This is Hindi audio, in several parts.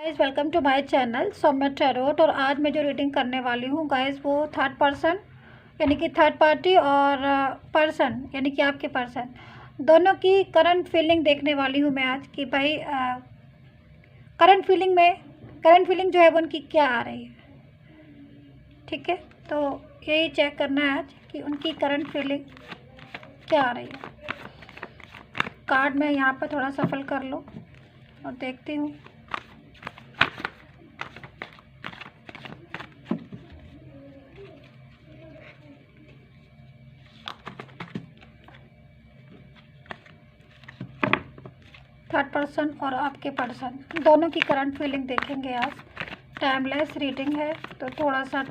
Guys welcome to my channel Saumya tarot. और आज मैं जो रीडिंग करने वाली हूँ गाइस वो थर्ड पर्सन यानी कि थर्ड पार्टी और पर्सन यानी कि आपके पर्सन दोनों की करंट फीलिंग देखने वाली हूँ मैं आज कि भाई करंट फीलिंग जो है वो उनकी क्या आ रही है। ठीक है, तो यही चेक करना है आज कि उनकी करंट फीलिंग क्या आ रही है। कार्ड मैं यहाँ पर थोड़ा सफल कर लूँ और देखती हूँ। थर्ड पर्सन और आपके पर्सन दोनों की करंट फीलिंग देखेंगे आज। टाइमलेस रीडिंग है तो थोड़ा सा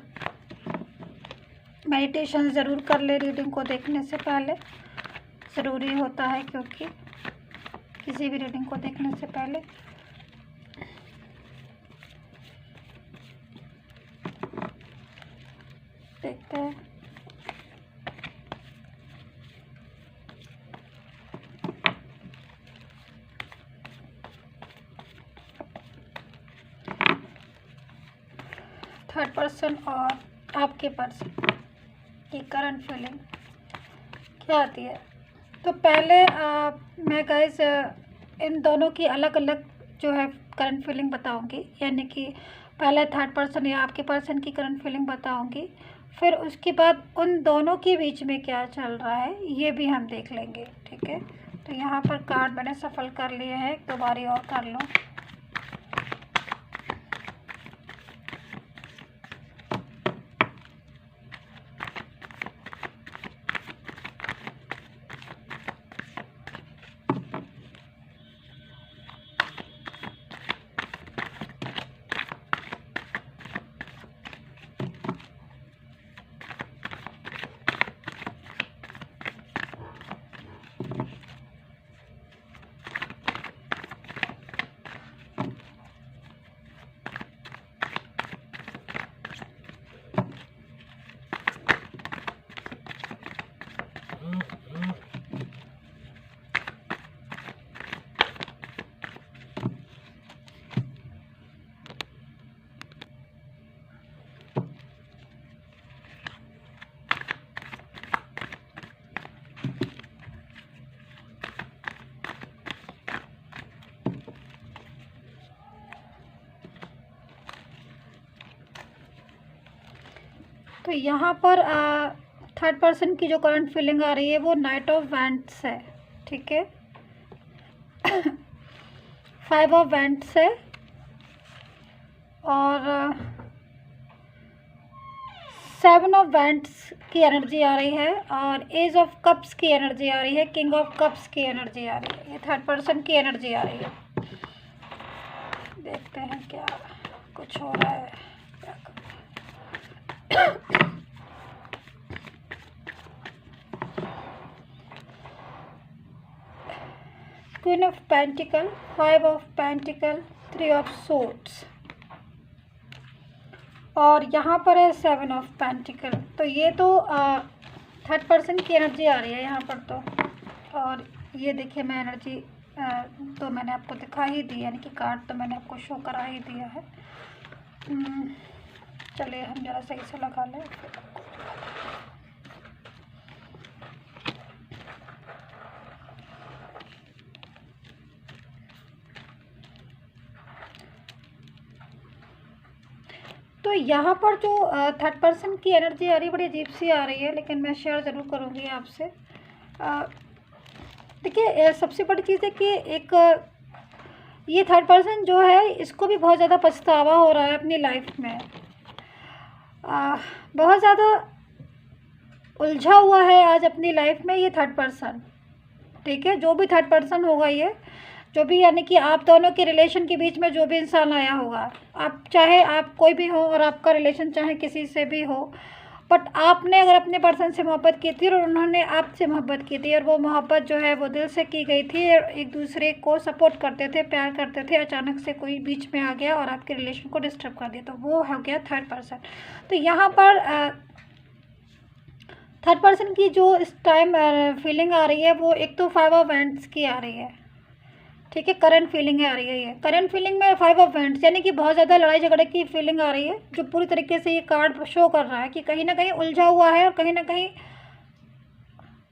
मेडिटेशन ज़रूर कर ले रीडिंग को देखने से पहले, ज़रूरी होता है क्योंकि किसी भी रीडिंग को देखने से पहले। देखते हैं। थर्ड पर्सन और आपके पर्सन की करंट फीलिंग क्या आती है। तो पहले मैं गाइस इन दोनों की अलग अलग जो है करंट फीलिंग बताऊंगी, यानी कि पहले थर्ड पर्सन या आपके पर्सन की करंट फीलिंग बताऊंगी, फिर उसके बाद उन दोनों के बीच में क्या चल रहा है ये भी हम देख लेंगे। ठीक है, तो यहाँ पर कार्ड मैंने सफल कर लिए हैं, एक दो बारी और कर लूँ। तो यहाँ पर थर्ड पर्सन की जो करंट फीलिंग आ रही है वो नाइट ऑफ वैंड्स है। ठीक है, 5 ऑफ वैंड्स है और 7 ऑफ वैंड्स की एनर्जी आ रही है और एज ऑफ कप्स की एनर्जी आ रही है, किंग ऑफ कप्स की एनर्जी आ रही है। ये थर्ड पर्सन की एनर्जी आ रही है। देखते हैं क्या कुछ हो रहा है, क्या queen of pentacle, 5 of pentacle, 3 of swords और यहाँ पर है 7 ऑफ पेंटिकल। तो ये तो थर्ड पर्सन की एनर्जी आ रही है यहाँ पर तो। और ये देखिए मैं एनर्जी तो मैंने आपको दिखा ही दी, यानी कि कार्ड तो मैंने आपको शो करा ही दिया है। चलिए हम ज़रा सही से लगा लें। तो यहाँ पर जो थर्ड पर्सन की एनर्जी आ रही है बड़ी अजीब सी आ रही है, लेकिन मैं शेयर ज़रूर करूँगी आपसे। देखिए सबसे बड़ी चीज़ है कि एक ये थर्ड पर्सन जो है इसको भी बहुत ज़्यादा पछतावा हो रहा है अपनी लाइफ में। बहुत ज़्यादा उलझा हुआ है आज अपनी लाइफ में ये थर्ड पर्सन। ठीक है, जो भी थर्ड पर्सन होगा ये जो भी, यानी कि आप दोनों के रिलेशन के बीच में जो भी इंसान आया होगा, आप चाहे आप कोई भी हो और आपका रिलेशन चाहे किसी से भी हो, बट आपने अगर अपने पर्सन से मोहब्बत की थी और उन्होंने आपसे मोहब्बत की थी और वो मोहब्बत जो है वो दिल से की गई थी और एक दूसरे को सपोर्ट करते थे, प्यार करते थे, अचानक से कोई बीच में आ गया और आपके रिलेशन को डिस्टर्ब कर दिया, तो वो हो गया थर्ड पर्सन। तो यहाँ पर थर्ड पर्सन की जो इस टाइम फीलिंग आ रही है वो एक तो 5 ऑफ वैंड्स की आ रही है। ठीक है, करंट फीलिंग आ रही है। ये करंट फीलिंग में 5 ऑफ वैंड्स, यानी कि बहुत ज़्यादा लड़ाई झगड़े की फीलिंग आ रही है, जो पूरी तरीके से ये कार्ड शो कर रहा है कि कहीं ना कहीं उलझा हुआ है और कहीं ना कहीं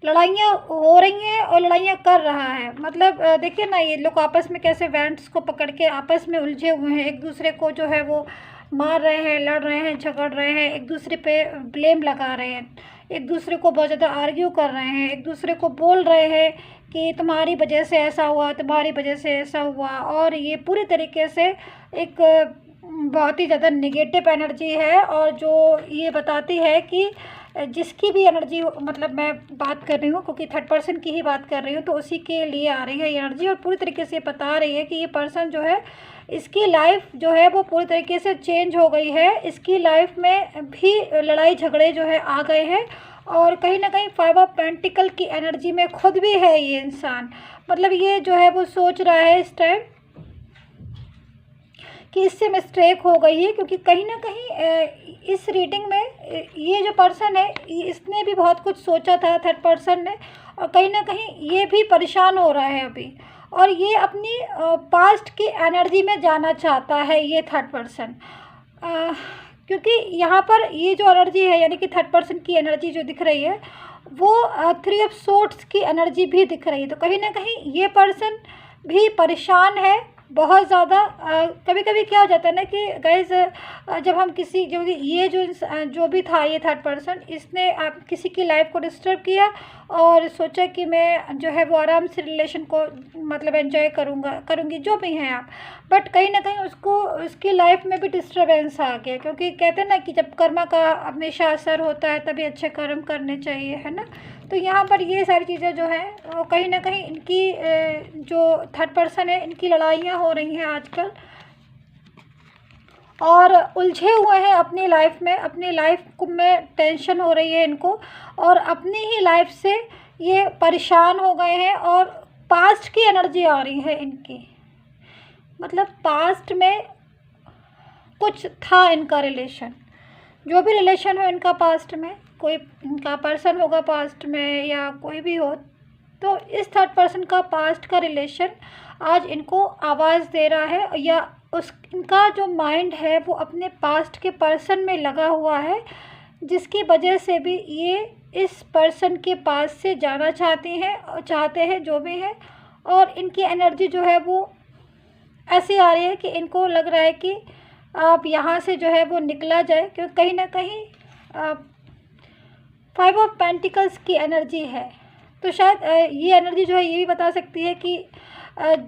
लड़ाइयाँ हो रही हैं और लड़ाइयाँ कर रहा है। मतलब देखिए ना, ये लोग आपस में कैसे वैंड्स को पकड़ के आपस में उलझे हुए हैं, एक दूसरे को जो है वो मार रहे हैं, लड़ रहे हैं, झगड़ रहे हैं, एक दूसरे पे ब्लेम लगा रहे हैं, एक दूसरे को बहुत ज़्यादा आर्ग्यू कर रहे हैं, एक दूसरे को बोल रहे हैं कि तुम्हारी वजह से ऐसा हुआ, तुम्हारी वजह से ऐसा हुआ। और ये पूरी तरीके से एक बहुत ही ज़्यादा नेगेटिव एनर्जी है, और जो ये बताती है कि जिसकी भी एनर्जी, मतलब मैं बात कर रही हूँ क्योंकि थर्ड पर्सन की ही बात कर रही हूँ, तो उसी के लिए आ रही है ये एनर्जी। और पूरी तरीके से बता रही है कि ये पर्सन जो है, इसकी लाइफ जो है वो पूरी तरीके से चेंज हो गई है, इसकी लाइफ में भी लड़ाई झगड़े जो है आ गए हैं, और कहीं ना कहीं 5 ऑफ पेंटिकल की एनर्जी में खुद भी है ये इंसान। मतलब ये जो है वो सोच रहा है इस टाइम कि इससे मिस्टेक हो गई है, क्योंकि कहीं ना कहीं इस रीडिंग में ये जो पर्सन है, इसने भी बहुत कुछ सोचा था, थर्ड पर्सन ने, और कहीं ना कहीं ये भी परेशान हो रहा है अभी, और ये अपनी पास्ट की एनर्जी में जाना चाहता है ये थर्ड पर्सन। क्योंकि यहाँ पर ये जो एनर्जी है, यानी कि थर्ड पर्सन की एनर्जी जो दिख रही है वो 3 ऑफ सोर्ड्स की एनर्जी भी दिख रही है। तो कहीं ना कहीं ये पर्सन भी परेशान है बहुत ज़्यादा। कभी कभी क्या हो जाता है ना कि गाइस, जब हम किसी जो ये जो भी था ये थर्ड पर्सन, इसने आप किसी की लाइफ को डिस्टर्ब किया और सोचा कि मैं जो है वो आराम से रिलेशन को मतलब एंजॉय करूँगी जो भी हैं आप, बट कहीं ना कहीं उसको उसकी लाइफ में भी डिस्टर्बेंस आ गया, क्योंकि कहते हैं ना कि जब कर्मा का हमेशा असर होता है तभी अच्छे कर्म करने चाहिए, है ना। तो यहाँ पर ये सारी चीज़ें जो हैं वो कहीं ना कहीं इनकी जो थर्ड पर्सन है, इनकी लड़ाइयाँ हो रही हैं आजकल, और उलझे हुए हैं अपनी लाइफ में, अपनी लाइफ में टेंशन हो रही है इनको, और अपनी ही लाइफ से ये परेशान हो गए हैं, और पास्ट की एनर्जी आ रही है इनकी। मतलब पास्ट में कुछ था इनका रिलेशन, जो भी रिलेशन हो इनका पास्ट में, कोई इनका पर्सन होगा पास्ट में या कोई भी हो, तो इस थर्ड पर्सन का पास्ट का रिलेशन आज इनको आवाज़ दे रहा है, या इनका जो माइंड है वो अपने पास्ट के पर्सन में लगा हुआ है, जिसकी वजह से भी ये इस पर्सन के पास से जाना चाहते हैं जो भी है। और इनकी एनर्जी जो है वो ऐसी आ रही है कि इनको लग रहा है कि आप यहाँ से जो है वो निकला जाए, क्योंकि कहीं ना कहीं 5 ऑफ पेंटिकल्स की एनर्जी है। तो शायद ये एनर्जी जो है ये भी बता सकती है कि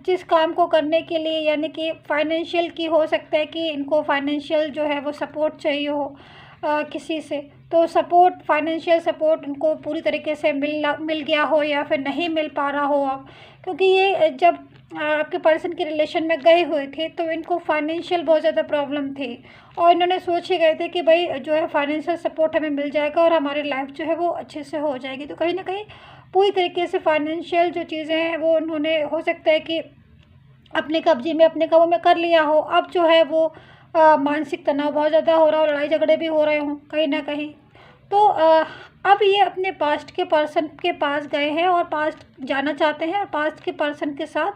जिस काम को करने के लिए, यानी कि फाइनेंशियल की हो सकता है कि इनको फाइनेंशियल जो है वो सपोर्ट चाहिए हो किसी से, तो सपोर्ट, फाइनेंशियल सपोर्ट इनको पूरी तरीके से मिल गया हो या फिर नहीं मिल पा रहा हो अब, क्योंकि ये जब आपके पर्सन के रिलेशन में गए हुए थे तो इनको फाइनेंशियल बहुत ज़्यादा प्रॉब्लम थी, और इन्होंने सोच ही गए थे कि भाई जो है फाइनेंशियल सपोर्ट हमें मिल जाएगा और हमारी लाइफ जो है वो अच्छे से हो जाएगी। तो कहीं ना कहीं पूरी तरीके से फाइनेंशियल जो चीज़ें हैं वो उन्होंने, हो सकता है कि अपने कब्जे में, अपने काबू में कर लिया हो। अब जो है वो मानसिक तनाव बहुत ज़्यादा हो रहा हो, लड़ाई झगड़े भी हो रहे हों कहीं ना कहीं। तो अब ये अपने पास्ट के पर्सन के पास गए हैं और पास्ट जाना चाहते हैं, और पास्ट के पर्सन के साथ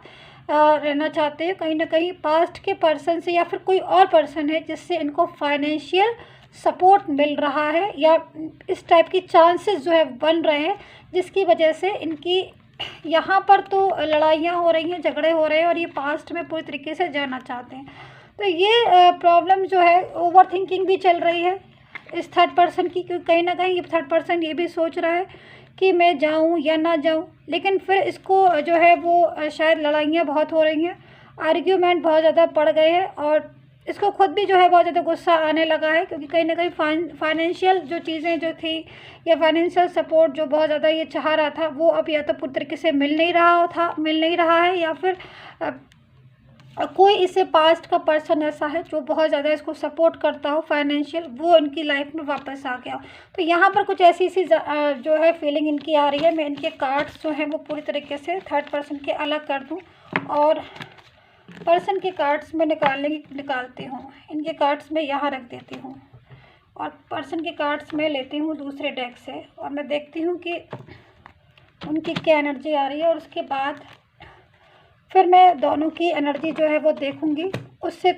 रहना चाहते हैं। कहीं ना कहीं पास्ट के पर्सन से या फिर कोई और पर्सन है जिससे इनको फाइनेंशियल सपोर्ट मिल रहा है, या इस टाइप की चांसेस जो है बन रहे हैं, जिसकी वजह से इनकी यहाँ पर तो लड़ाइयाँ हो रही हैं, झगड़े हो रहे हैं, और ये पास्ट में पूरी तरीके से जाना चाहते हैं। तो ये प्रॉब्लम जो है, ओवर थिंकिंग भी चल रही है इस थर्ड पर्सन की, क्योंकि कहीं ना कहीं ये थर्ड पर्सन ये भी सोच रहा है कि मैं जाऊं या ना जाऊं, लेकिन फिर इसको जो है वो शायद लड़ाइयाँ बहुत हो रही हैं, आर्ग्यूमेंट बहुत ज़्यादा पड़ गए हैं, और इसको खुद भी जो है बहुत ज़्यादा गुस्सा आने लगा है, क्योंकि कहीं ना कहीं फाइनेंशियल जो चीज़ें जो थी, या फाइनेंशियल सपोर्ट जो बहुत ज़्यादा ये चाह रहा था, वो अब या तो पूरी तरीके से मिल नहीं रहा है, या फिर कोई इससे पास्ट का पर्सन ऐसा है जो बहुत ज़्यादा इसको सपोर्ट करता हो फाइनेंशियल, वो इनकी लाइफ में वापस आ गया। तो यहाँ पर कुछ ऐसी जो है फीलिंग इनकी आ रही है। मैं इनके कार्ड्स जो हैं वो पूरी तरीके से थर्ड पर्सन के अलग कर दूँ, और पर्सन के कार्ड्स में निकालती हूँ। इनके कार्ड्स में यहाँ रख देती हूँ, और पर्सन के कार्ड्स में लेती हूँ दूसरे डेक से, और मैं देखती हूँ कि उनकी क्या एनर्जी आ रही है, और उसके बाद फिर मैं दोनों की एनर्जी जो है वो देखूंगी, उससे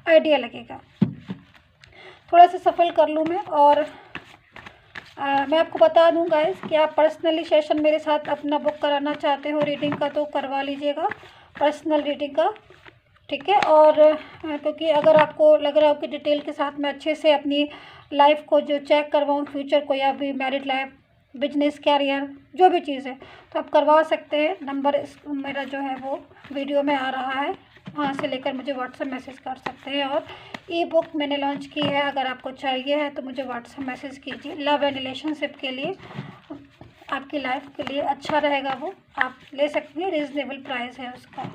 आइडिया लगेगा। थोड़ा सा सफल कर लूँ मैं। और मैं आपको बता दूँ गाइस कि आप पर्सनली सेशन मेरे साथ अपना बुक कराना चाहते हो रीडिंग का तो करवा लीजिएगा, पर्सनल रीडिंग का, ठीक है। और क्योंकि अगर आपको लग रहा हो कि डिटेल के साथ मैं अच्छे से अपनी लाइफ को जो चेक करवाऊँ, फ्यूचर को, या भी मैरिड लाइफ, बिजनेस, कैरियर, जो भी चीज़ है, तो आप करवा सकते हैं। नंबर मेरा जो है वो वीडियो में आ रहा है, वहाँ से लेकर मुझे व्हाट्सएप मैसेज कर सकते हैं। और ई बुक मैंने लॉन्च की है, अगर आपको चाहिए है तो मुझे व्हाट्सएप मैसेज कीजिए। लव एंड रिलेशनशिप के लिए, आपकी लाइफ के लिए अच्छा रहेगा, वो आप ले सकती हैं, रीज़नेबल प्राइस है उसका।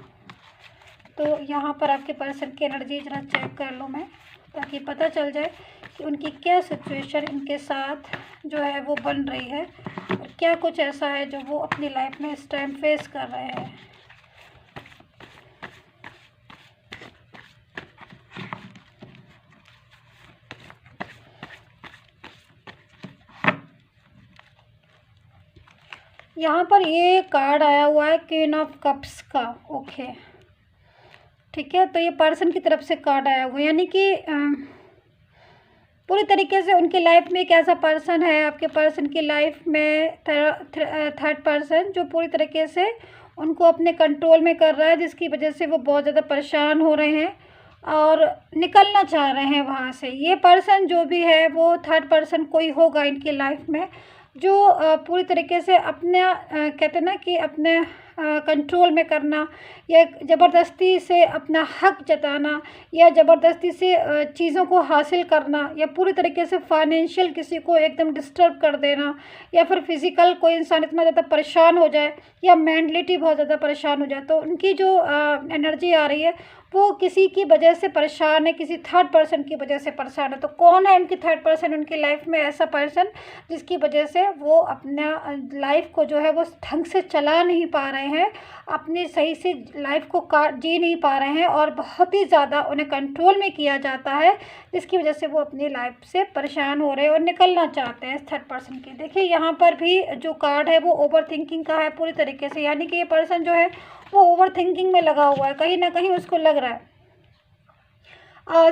तो यहाँ पर आपके पर्सन की एनर्जी जरा चेक कर लूँ मैं, ताकि पता चल जाए कि उनकी क्या सिचुएशन इनके साथ जो है वो बन रही है, और क्या कुछ ऐसा है जो वो अपनी लाइफ में इस टाइम फेस कर रहे हैं। यहाँ पर ये कार्ड आया हुआ है क्वीन ऑफ कप्स का, ओके, ठीक है। तो ये पर्सन की तरफ से कार्ड आया हुआ है, यानी कि पूरी तरीके से उनकी लाइफ में एक ऐसा पर्सन है, आपके पर्सन की लाइफ में थर्ड पर्सन, जो पूरी तरीके से उनको अपने कंट्रोल में कर रहा है, जिसकी वजह से वो बहुत ज़्यादा परेशान हो रहे हैं और निकलना चाह रहे हैं वहाँ से। ये पर्सन जो भी है वो थर्ड पर्सन कोई होगा इनकी लाइफ में, जो पूरी तरीके से अपने कहते हैं ना कि अपने कंट्रोल में करना, या ज़बरदस्ती से अपना हक जताना, या ज़बरदस्ती से चीज़ों को हासिल करना, या पूरी तरीके से फाइनेंशियल किसी को एकदम डिस्टर्ब कर देना, या फिर फिज़िकल कोई इंसान इतना ज़्यादा परेशान हो जाए, या मेंटलिटी बहुत ज़्यादा परेशान हो जाए। तो उनकी जो एनर्जी आ रही है वो किसी की वजह से परेशान है, किसी थर्ड पर्सन की वजह से परेशान है। तो कौन है उनकी थर्ड पर्सन उनकी लाइफ में, ऐसा पर्सन जिसकी वजह से वो अपना लाइफ को जो है वो ढंग से चला नहीं पा रहे हैं, अपनी सही से लाइफ को जी नहीं पा रहे हैं, और बहुत ही ज़्यादा उन्हें कंट्रोल में किया जाता है, जिसकी वजह से वो अपनी लाइफ से परेशान हो रहे हैं और निकलना चाहते हैं थर्ड पर्सन की। देखिए यहाँ पर भी जो कार्ड है वो ओवर थिंकिंग का है पूरी तरीके से, यानी कि ये पर्सन जो है वो ओवर थिंकिंग में लगा हुआ है, कहीं ना कहीं उसको लग रहा है।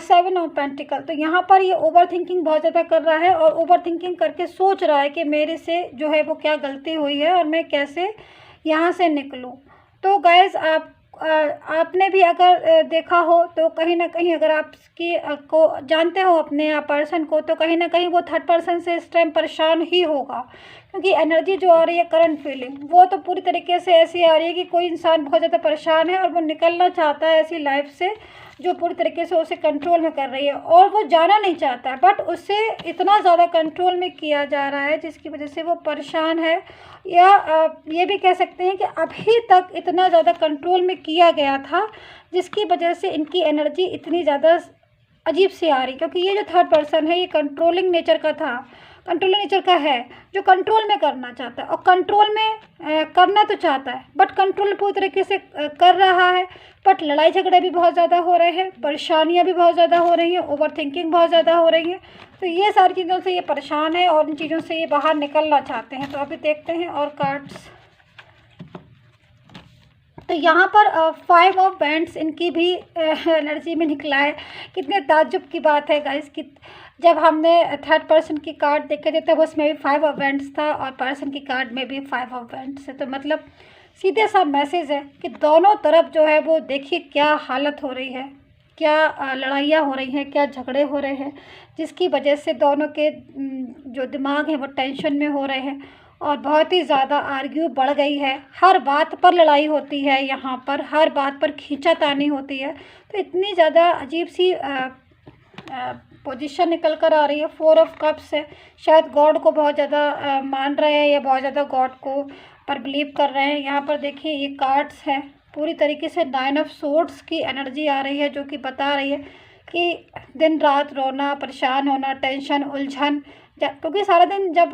7 ऑफ पेंटिकल, तो यहाँ पर ये ओवर थिंकिंग बहुत ज़्यादा कर रहा है, और ओवर थिंकिंग करके सोच रहा है कि मेरे से जो है वो क्या गलती हुई है और मैं कैसे यहाँ से निकलूँ। तो गाइस आपने भी अगर देखा हो तो कहीं ना कहीं, अगर आपकी को जानते हो अपने आप पर्सन को, तो कहीं ना कहीं वो थर्ड पर्सन से इस टाइम परेशान ही होगा, क्योंकि एनर्जी जो आ रही है, करंट फीलिंग, वो तो पूरी तरीके से ऐसी आ रही है कि कोई इंसान बहुत ज़्यादा परेशान है और वो निकलना चाहता है ऐसी लाइफ से जो पूरी तरीके से उसे कंट्रोल में कर रही है, और वो जाना नहीं चाहता है, बट उससे इतना ज़्यादा कंट्रोल में किया जा रहा है जिसकी वजह से वो परेशान है। या ये भी कह सकते हैं कि अभी तक इतना ज़्यादा कंट्रोल में किया गया था, जिसकी वजह से इनकी एनर्जी इतनी ज़्यादा अजीब सी आ रही, क्योंकि ये जो थर्ड पर्सन है ये कंट्रोलिंग नेचर का था, कंट्रोलिंग नेचर का है, जो कंट्रोल में करना चाहता है, और कंट्रोल में करना तो चाहता है, बट कंट्रोल पूरी तरीके से कर रहा है, बट लड़ाई झगड़े भी बहुत ज़्यादा हो रहे हैं, परेशानियां भी बहुत ज़्यादा हो रही हैं, ओवर थिंकिंग बहुत ज़्यादा हो रही है। तो ये सारी चीज़ों से ये परेशान है और इन चीज़ों से ये बाहर निकलना चाहते हैं। तो अभी देखते हैं और कार्ड्स। तो यहाँ पर 5 ऑफ बैंड्स इनकी भी एनर्जी में निकला है। कितने ताज्जुब की बात है गाइस कि जब हमने थर्ड पर्सन की कार्ड देखे थे तब उसमें भी 5 ऑफ बैंड्स था, और पर्सन की कार्ड में भी 5 ऑफ बैंड्स है। तो मतलब सीधे सा मैसेज है कि दोनों तरफ जो है वो देखिए क्या हालत हो रही है, क्या लड़ाइयाँ हो रही हैं, क्या झगड़े हो रहे हैं, जिसकी वजह से दोनों के जो दिमाग है वो टेंशन में हो रहे हैं, और बहुत ही ज़्यादा आर्ग्यू बढ़ गई है। हर बात पर लड़ाई होती है, यहाँ पर हर बात पर खींचातानी होती है। तो इतनी ज़्यादा अजीब सी पोजीशन निकल कर आ रही है। 4 ऑफ कप्स है, शायद गॉड को बहुत ज़्यादा मान रहे हैं, या बहुत ज़्यादा गॉड को पर बिलीव कर रहे हैं। यहाँ पर देखिए ये कार्ड्स हैं, पूरी तरीके से 9 ऑफ सोर्ड्स की एनर्जी आ रही है, जो कि बता रही है कि दिन रात रोना, परेशान होना, टेंशन, उलझन, क्योंकि सारा दिन जब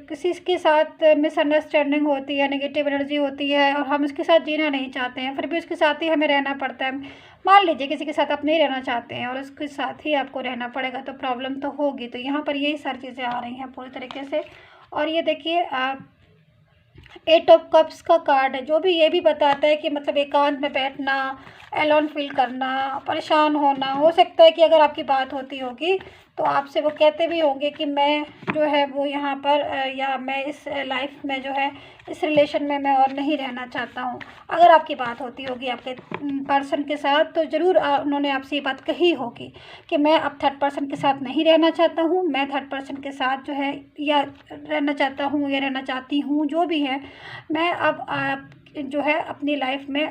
किसी के साथ मिसअंडरस्टैंडिंग होती है, नेगेटिव एनर्जी होती है, और हम उसके साथ जीना नहीं चाहते हैं, फिर भी उसके साथ ही हमें रहना पड़ता है। मान लीजिए किसी के साथ आप नहीं रहना चाहते हैं और उसके साथ ही आपको रहना पड़ेगा, तो प्रॉब्लम तो होगी। तो यहाँ पर यही सारी चीज़ें आ रही हैं पूरी तरीके से। और ये देखिए एट ऑफ कप्स का कार्ड है, जो भी ये भी बताता है कि मतलब एकांत में बैठना, एलोन फील करना, परेशान होना। हो सकता है कि अगर आपकी बात होती होगी तो आपसे वो कहते भी होंगे कि मैं जो है वो यहाँ पर या मैं इस लाइफ में जो है इस रिलेशन में मैं और नहीं रहना चाहता हूँ। अगर आपकी बात होती होगी आपके पर्सन के साथ तो ज़रूर उन्होंने आपसे ये बात कही होगी कि मैं अब थर्ड पर्सन के साथ नहीं रहना चाहता हूँ, मैं थर्ड पर्सन के साथ जो है या रहना चाहता हूँ या रहना चाहती हूँ, जो भी है मैं अब जो है अपनी लाइफ में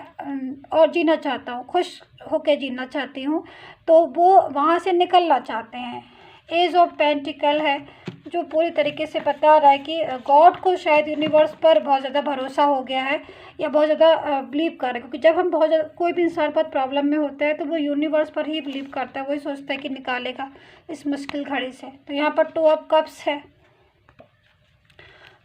और जीना चाहता हूँ, खुश होकर जीना चाहती हूँ। तो वो वहाँ से निकलना चाहते हैं। एज ऑफ पेंटिकल है, जो पूरी तरीके से बता रहा है कि गॉड को शायद यूनिवर्स पर बहुत ज़्यादा भरोसा हो गया है या बहुत ज़्यादा बिलीव कर रहे हैं, क्योंकि जब हम बहुत ज़्यादा कोई भी इंसान बहुत प्रॉब्लम में होता है तो वो यूनिवर्स पर ही बिलीव करता है, वही सोचता है कि निकालेगा इस मुश्किल घड़ी से। तो यहाँ पर 2 ऑफ कप्स है,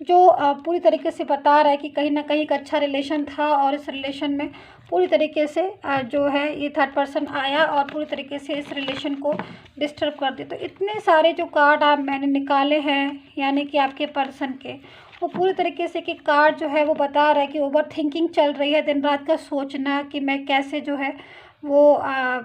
जो पूरी तरीके से बता रहा है कि कहीं ना कहीं एक अच्छा रिलेशन था और इस रिलेशन में पूरी तरीके से जो है ये थर्ड पर्सन आया और पूरी तरीके से इस रिलेशन को डिस्टर्ब कर दिया। तो इतने सारे जो कार्ड मैंने निकाले हैं यानी कि आपके पर्सन के, वो पूरी तरीके से कि कार्ड जो है वो बता रहा है कि ओवर थिंकिंग चल रही है, दिन रात का सोचना कि मैं कैसे जो है वो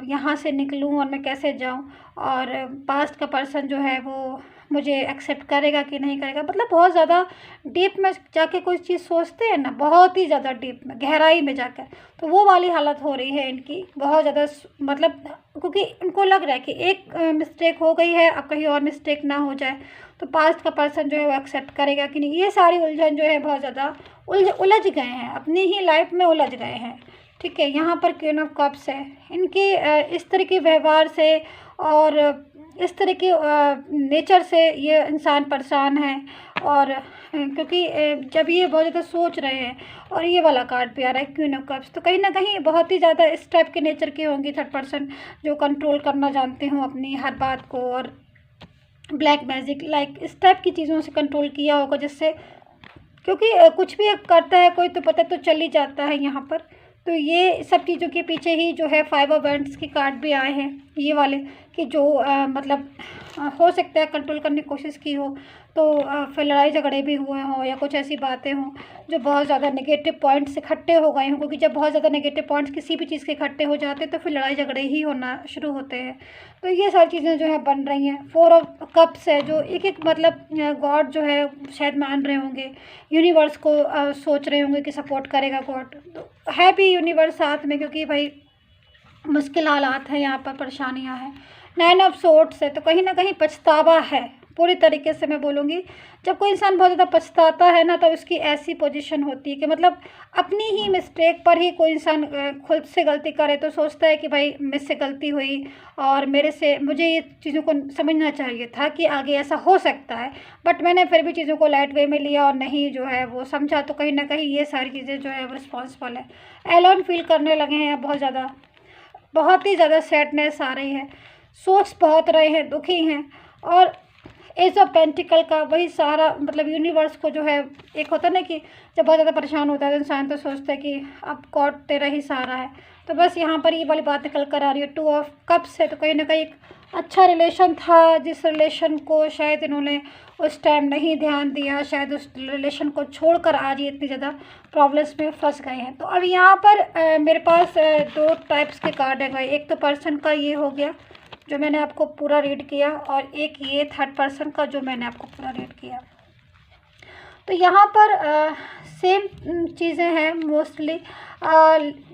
यहाँ से निकलूँ और मैं कैसे जाऊँ, और पास्ट का पर्सन जो है वो मुझे एक्सेप्ट करेगा कि नहीं करेगा। मतलब बहुत ज़्यादा डीप में जाके कोई चीज़ सोचते हैं ना, बहुत ही ज़्यादा डीप में गहराई में जाकर, तो वो वाली हालत हो रही है इनकी बहुत ज़्यादा। मतलब क्योंकि इनको लग रहा है कि एक मिस्टेक हो गई है, अब कहीं और मिस्टेक ना हो जाए, तो पास्ट का पर्सन जो है वो एक्सेप्ट करेगा कि नहीं। ये सारी उलझन जो है बहुत ज़्यादा उलझ गए हैं, अपनी ही लाइफ में उलझ गए हैं। ठीक है, यहाँ पर क्वीन ऑफ कप्स है, इनके इस तरह के व्यवहार से और इस तरह के नेचर से ये इंसान परेशान है। और क्योंकि जब ये बहुत ज़्यादा सोच रहे हैं और ये वाला कार्ड भी आ रहा है क्वीन ऑफ कप्स, तो कहीं ना कहीं बहुत ही ज़्यादा इस टाइप के नेचर के होंगे थर्ड पर्सन, जो कंट्रोल करना जानते हों अपनी हर बात को, और ब्लैक मैजिक लाइक इस टाइप की चीज़ों से कंट्रोल किया होगा, जिससे क्योंकि कुछ भी करता है कोई तो पता तो चल ही जाता है यहाँ पर। तो ये सब चीज़ों के पीछे ही जो है 5 ऑफ वैंड्स के कार्ड भी आए हैं ये वाले, कि जो मतलब हो सकता है कंट्रोल करने की कोशिश की हो तो फिर लड़ाई झगड़े भी हुए हों या कुछ ऐसी बातें हों जो बहुत ज़्यादा नेगेटिव पॉइंट्स इकट्ठे हो गए हों, क्योंकि जब बहुत ज़्यादा नेगेटिव पॉइंट्स किसी भी चीज़ के इकट्ठे हो जाते हैं तो फिर लड़ाई झगड़े ही होना शुरू होते हैं। तो ये सारी चीज़ें जो है बन रही हैं। 4 ऑफ कप्स है, जो एक मतलब गॉड जो है शायद मान रहे होंगे, यूनिवर्स को सोच रहे होंगे कि सपोर्ट करेगा गॉड, तो है भी यूनिवर्स साथ में, क्योंकि भाई मुश्किल हालात हैं यहाँ पर, परेशानियाँ हैं। 9 ऑफ सोर्ड्स है, तो कहीं ना कहीं पछतावा है पूरी तरीके से। मैं बोलूँगी जब कोई इंसान बहुत ज़्यादा पछताता है ना, तो उसकी ऐसी पोजीशन होती है कि मतलब अपनी ही मिस्टेक पर ही कोई इंसान खुद से गलती करे तो सोचता है कि भाई मुझसे गलती हुई और मुझे ये चीज़ों को समझना चाहिए था कि आगे ऐसा हो सकता है, बट मैंने फिर भी चीज़ों को लाइट वे में लिया और नहीं जो है वो समझा। तो कहीं ना कहीं ये सारी चीज़ें जो है वो रिस्पॉन्सिबल है। एलोन फील करने लगे हैं बहुत ही ज़्यादा सैडनेस आ रही है, सोच बहुत रहे हैं, दुखी हैं। और एज ऑफ पेंटिकल का वही सारा मतलब यूनिवर्स को जो है, एक होता है ना कि जब बहुत ज़्यादा परेशान होता है तो इंसान तो सोचता है कि अब गॉड तेरा ही सहारा है, तो बस यहाँ पर ये वाली बात निकल कर आ रही है। 2 ऑफ कप्स है, तो कहीं ना कहीं एक अच्छा रिलेशन था, जिस रिलेशन को शायद इन्होंने उस टाइम नहीं ध्यान दिया, शायद उस रिलेशन को छोड़कर आज ये इतनी ज़्यादा प्रॉब्लम्स में फंस गए हैं। तो अब यहाँ पर मेरे पास 2 टाइप्स के कार्ड है भाई। एक तो पर्सन का ये हो गया जो मैंने आपको पूरा रीड किया, और एक ये थर्ड पर्सन का जो मैंने आपको पूरा रीड किया। तो यहाँ पर सेम चीज़ें हैं मोस्टली।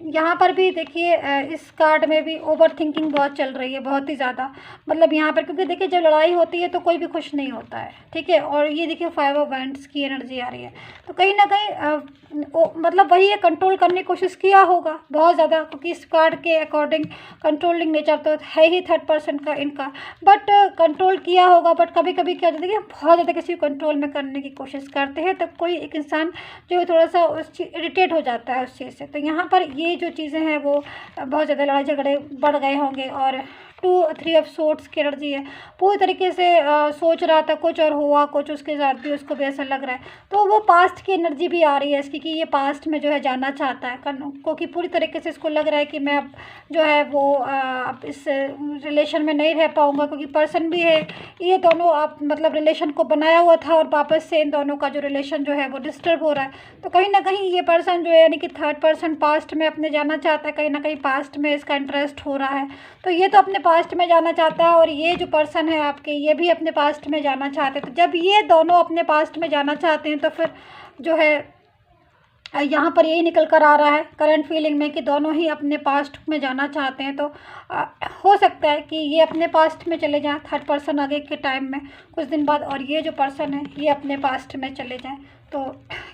यहाँ पर भी देखिए इस कार्ड में भी ओवर थिंकिंग बहुत चल रही है, बहुत ही ज़्यादा। मतलब यहाँ पर क्योंकि देखिए जब लड़ाई होती है तो कोई भी खुश नहीं होता है, ठीक है। और ये देखिए 5 ऑफ वैंड्स की एनर्जी आ रही है, तो कहीं ना कहीं मतलब वही है, कंट्रोल करने की कोशिश किया होगा बहुत ज़्यादा, क्योंकि इस कार्ड के अकॉर्डिंग कंट्रोलिंग नेचर तो है ही थर्ड पर्सन का इनका, बट कंट्रोल किया होगा। बट कभी कभी क्या होता है कि बहुत ज़्यादा किसी को कंट्रोल में करने की कोशिश करते हैं, तब कोई एक इंसान जो है थोड़ा सा उस चीज़ इरिटेट हो जाता है उस चीज़ से। तो यहाँ पर ये जो चीज़ें हैं वो बहुत ज़्यादा लड़ाई झगड़े बढ़ गए होंगे। और 3 ऑफ सोर्ड्स की एनर्जी है। पूरी तरीके से सोच रहा था कुछ और हुआ कुछ उसके साथ भी, उसको भी ऐसा लग रहा है। तो वो पास्ट की एनर्जी भी आ रही है इसकी कि ये पास्ट में जो है जाना चाहता है, क्योंकि पूरी तरीके से इसको लग रहा है कि मैं अब जो है वो अब इस रिलेशन में नहीं रह पाऊँगा, क्योंकि पर्सन भी है ये दोनों आप मतलब रिलेशन को बनाया हुआ था और वापस से इन दोनों का जो रिलेशन जो है वो डिस्टर्ब हो रहा है। तो कहीं ना कहीं ये पर्सन जो है यानी कि थर्ड पर्सन पास्ट में अपने जाना चाहता है, कहीं ना कहीं पास्ट में इसका इंटरेस्ट हो रहा है। तो ये तो अपने पास्ट में जाना चाहता है और ये जो पर्सन है आपके ये भी अपने पास्ट में जाना चाहते हैं। तो जब ये दोनों अपने पास्ट में जाना चाहते हैं तो फिर जो है यहाँ पर यही निकल कर आ रहा है करंट फीलिंग में कि दोनों ही अपने पास्ट में जाना चाहते हैं। तो हो सकता है कि ये अपने पास्ट में चले जाएं थर्ड पर्सन आगे के टाइम में कुछ दिन बाद, और ये जो पर्सन है ये अपने पास्ट में चले जाएं। तो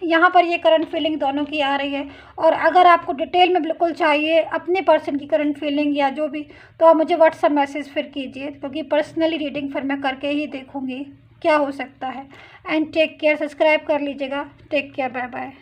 यहाँ पर ये करंट फीलिंग दोनों की आ रही है। और अगर आपको डिटेल में बिल्कुल चाहिए अपने पर्सन की करंट फीलिंग या जो भी, तो आप मुझे व्हाट्सएप मैसेज फिर कीजिए, क्योंकि पर्सनली रीडिंग फिर मैं करके ही देखूँगी क्या हो सकता है। एंड टेक केयर, सब्सक्राइब कर लीजिएगा। Take care, bye bye.